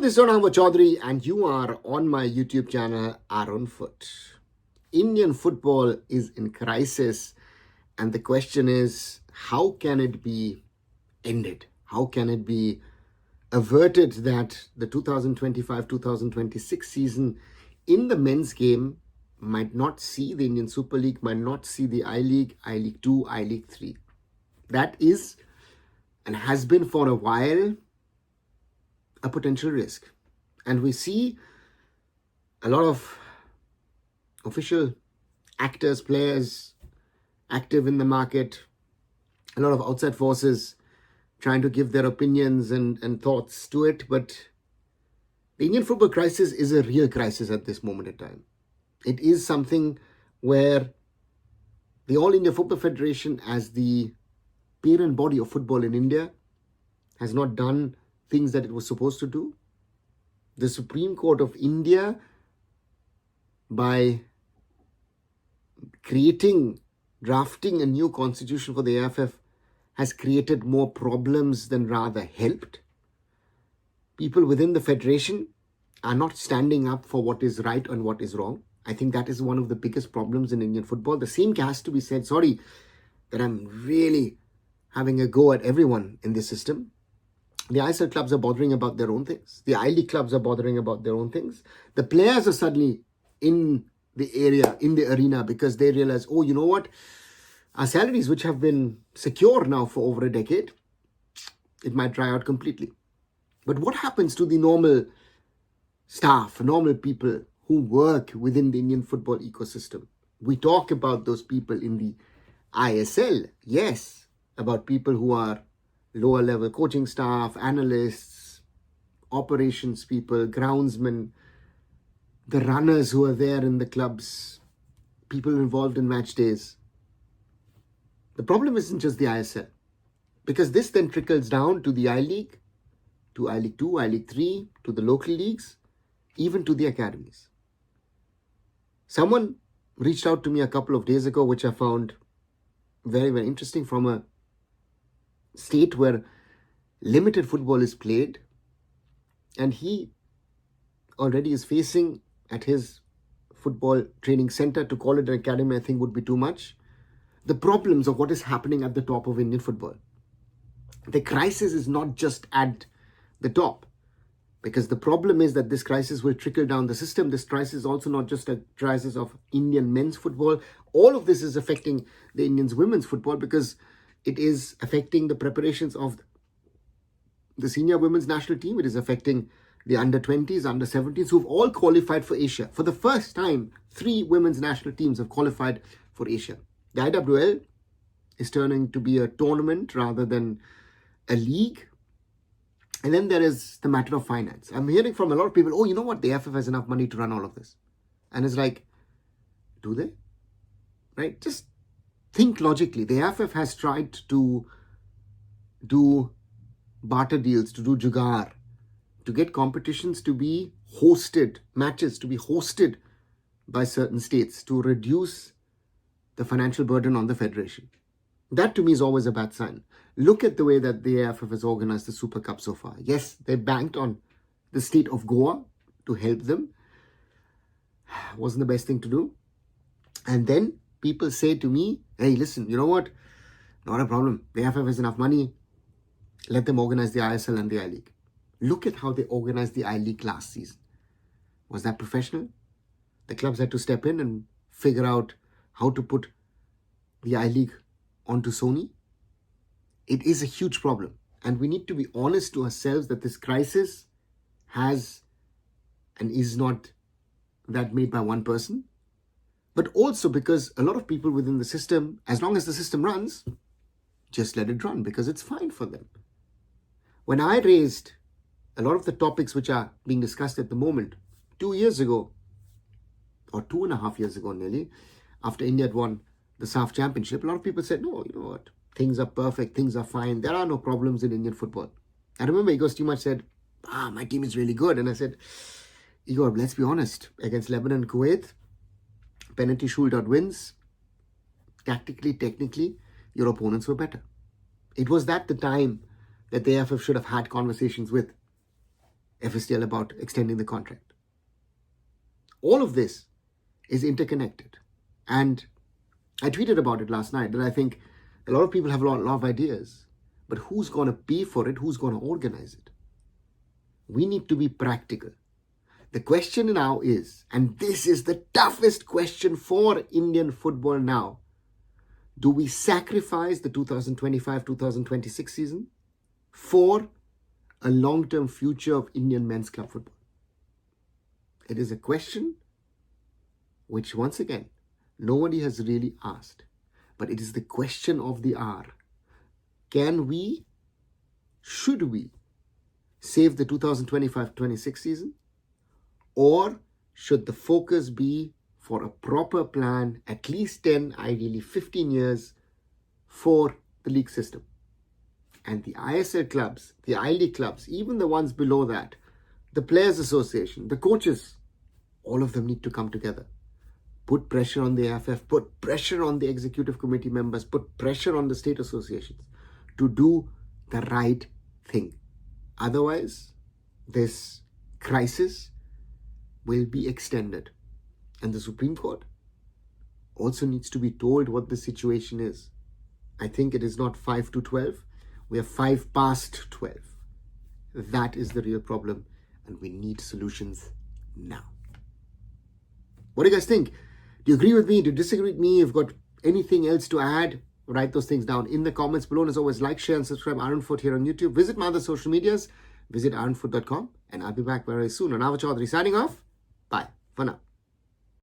this is Arunava Chaudhuri and you are on my YouTube channel, Arunfoot. Indian football is in crisis and the question is, how can it be ended? How can it be averted that the 2025-2026 season in the men's game might not see the Indian Super League, might not see the I-League, I-League 2, I-League 3. That is and has been for a while a potential risk. And we see a lot of official actors, players active in the market, a lot of outside forces trying to give their opinions and thoughts to it. But the Indian football crisis is a real crisis at this moment in time. It is something where the All India Football Federation, as the parent body of football in India, has not done things that it was supposed to do. The Supreme Court of India, by drafting a new constitution for the AIFF, has created more problems than rather helped. People within the federation are not standing up for what is right and what is wrong. I think that is one of the biggest problems in Indian football. The same has to be said, sorry, that I'm really having a go at everyone in this system. The ISL clubs are bothering about their own things. The I-League clubs are bothering about their own things. The players are suddenly in the area, in the arena, because they realize, oh, you know what? Our salaries, which have been secure now for over a decade, it might dry out completely. But what happens to the normal staff, normal people who work within the Indian football ecosystem? We talk about those people in the ISL, yes, about people who are lower level coaching staff, analysts, operations people, groundsmen, the runners who are there in the clubs, people involved in match days. The problem isn't just the ISL, because this then trickles down to the I-League, to I-League 2, I-League 3, to the local leagues, even to the academies. Someone reached out to me a couple of days ago, which I found very, very interesting, from a state where limited football is played, and he already is facing at his football training center, to call it an academy I think would be too much, the problems of what is happening at the top of Indian football. The crisis is not just at the top, because the problem is that this crisis will trickle down the system. This crisis is also not just a crisis of Indian men's football. All of this is affecting the Indian women's football, because it is affecting the preparations of the senior women's national team. It is affecting the under-20s, under-17s, who've all qualified for Asia. For the first time, 3 women's national teams have qualified for Asia. The IWL is turning to be a tournament rather than a league. And then there is the matter of finance. I'm hearing from a lot of people, oh, you know what, the AIFF has enough money to run all of this. And it's like, do they? Right? Just think logically. The AIFF has tried to do barter deals, to do jugaad, to get competitions to be hosted, matches to be hosted by certain states, to reduce the financial burden on the federation. That to me is always a bad sign. Look at the way that the AIFF has organized the Super Cup so far. Yes, they banked on the state of Goa to help them. Wasn't the best thing to do. And then people say to me, hey, listen, you know what? Not a problem. The AIFF has enough money. Let them organize the ISL and the I-League. Look at how they organized the I-League last season. Was that professional? The clubs had to step in and figure out how to put the I-League onto Sony. It is a huge problem. And we need to be honest to ourselves that this crisis has and is not that made by one person. But also because a lot of people within the system, as long as the system runs, just let it run, because it's fine for them. When I raised a lot of the topics which are being discussed at the moment, 2 years ago, or 2.5 years ago nearly, after India had won the SAF championship, a lot of people said, no, you know what, things are perfect, things are fine, there are no problems in Indian football. I remember Igor Stima said, my team is really good. And I said, Igor, let's be honest, against Lebanon and Kuwait, penalty shootout wins, tactically, technically, your opponents were better. It was that the time that the AIFF should have had conversations with FSDL about extending the contract. All of this is interconnected. And I tweeted about it last night that I think a lot of people have a lot of ideas, but who's going to pay for it? Who's going to organize it? We need to be practical. The question now is, and this is the toughest question for Indian football now, do we sacrifice the 2025-2026 season for a long-term future of Indian men's club football? It is a question which, once again, nobody has really asked. But it is the question of the hour. Should we save the 2025-26 season? Or should the focus be for a proper plan, at least 10, ideally 15 years for the league system? And the ISL clubs, the I-League clubs, even the ones below that, the Players Association, the coaches, all of them need to come together. Put pressure on the AIFF, put pressure on the executive committee members, put pressure on the state associations to do the right thing. Otherwise, this crisis will be extended. And the Supreme Court also needs to be told what the situation is. I think it is not 5 to 12. We are 5 past 12. That is the real problem, and we need solutions now. What do you guys think? Do you agree with me? Do you disagree with me? If you've got anything else to add, write those things down in the comments below. And as always, like, share, and subscribe Arunfoot here on YouTube. Visit my other social medias. Visit arunfoot.com, and I'll be back very soon. Arunava Chaudhuri signing off. Bye for now.